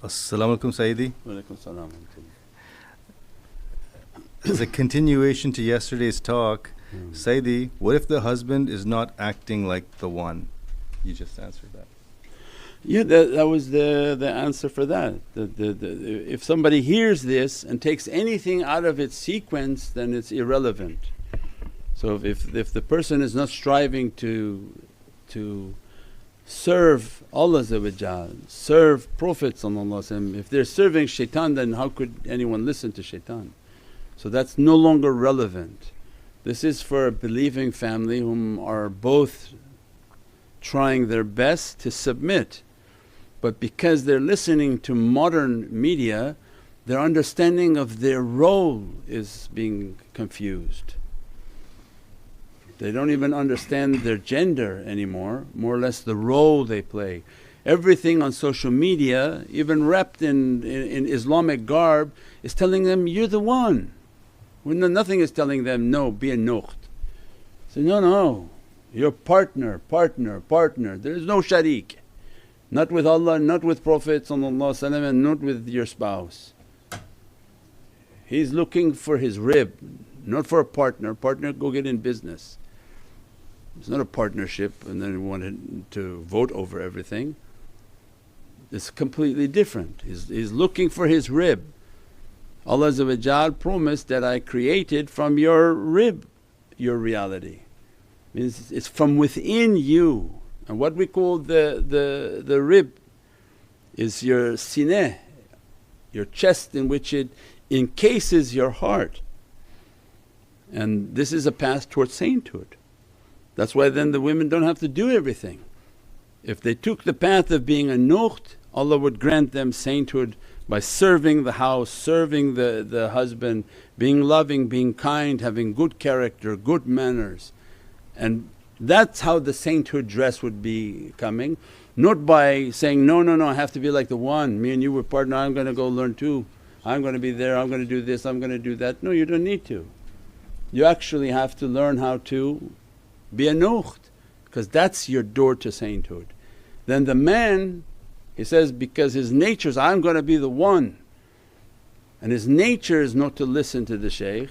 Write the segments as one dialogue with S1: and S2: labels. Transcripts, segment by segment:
S1: As-salamu alaykum, Sayyidi.
S2: Walaikum salam.
S1: As a continuation to yesterday's talk, Sayyidi, what if the husband is not acting like the one? You just answered that.
S2: Yeah, that was the answer for that. If somebody hears this and takes anything out of its sequence, then it's irrelevant. So if the person is not striving to serve Allah, serve Prophet, if they're serving shaitan, then how could anyone listen to shaitan? So that's no longer relevant. This is for a believing family whom are both trying their best to submit, but because they're listening to modern media, their understanding of their role is being confused. They don't even understand their gender anymore, more or less the role they play. Everything on social media, even wrapped in Islamic garb, is telling them, you're the one. When nothing is telling them, no, be a nukht. Say, no, you're partner. There is no sharik. Not with Allah, not with Prophet and not with your spouse. He's looking for his rib, not for a partner. Partner, go get in business. It's not a partnership and then he wanted to vote over everything. It's completely different. He's looking for his rib. Allah promised that, I created from your rib your reality. Means it's from within you, and what we call the rib is your sineh, your chest in which it encases your heart, and this is a path towards sainthood. That's why then the women don't have to do everything. If they took the path of being a nukht, Allah would grant them sainthood by serving the house, serving the husband, being loving, being kind, having good character, good manners. And that's how the sainthood dress would be coming, not by saying, no, I have to be like the one, me and you were partner, I'm going to go learn too, I'm going to be there, I'm going to do this, I'm going to do that. No, you don't need to. You actually have to learn how to be a nukht, because that's your door to sainthood. Then the man, he says, because his nature is, I'm going to be the one, and his nature is not to listen to the shaykh,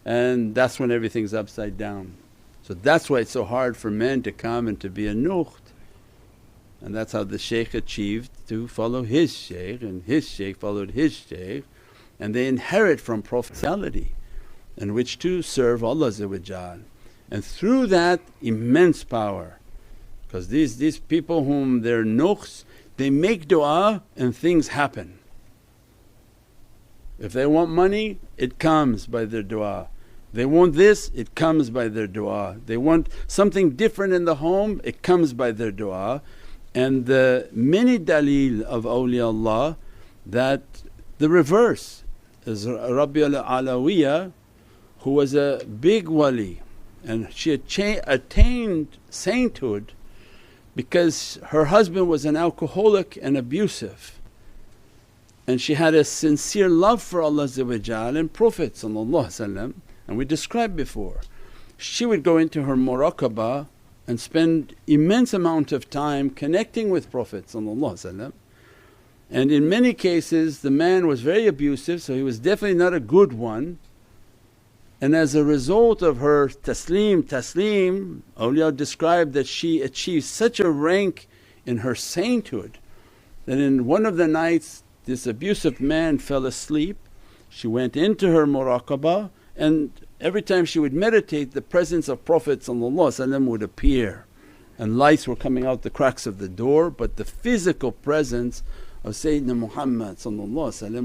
S2: and that's when everything's upside down. So that's why it's so hard for men to come and to be a nukht, and that's how the shaykh achieved to follow his shaykh, and his shaykh followed his shaykh, and they inherit from prophetality in which to serve Allah, and through that immense power. Because these people whom they're nukhs, they make du'a and things happen. If they want money, it comes by their du'a. They want this, it comes by their du'a. They want something different in the home, it comes by their du'a. And the many daleel of awliyaullah that the reverse is Rabi'a who was a big wali, and she attained sainthood because her husband was an alcoholic and abusive, and she had a sincere love for Allah and Prophet, and we described before. She would go into her muraqabah and spend immense amount of time connecting with Prophet, and in many cases the man was very abusive, so he was definitely not a good one. And as a result of her taslim, awliya described that she achieved such a rank in her sainthood that in one of the nights this abusive man fell asleep. She went into her muraqabah, and every time she would meditate, the presence of Prophet would appear, and lights were coming out the cracks of the door, but the physical presence of Sayyidina Muhammad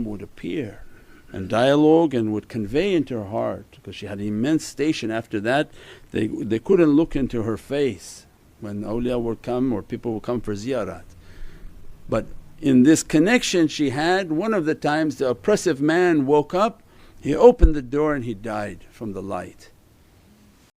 S2: would appear and dialogue and would convey into her heart, because she had an immense station. After that they couldn't look into her face when awliya would come or people would come for ziyarat. But in this connection she had, one of the times the oppressive man woke up, he opened the door and he died from the light.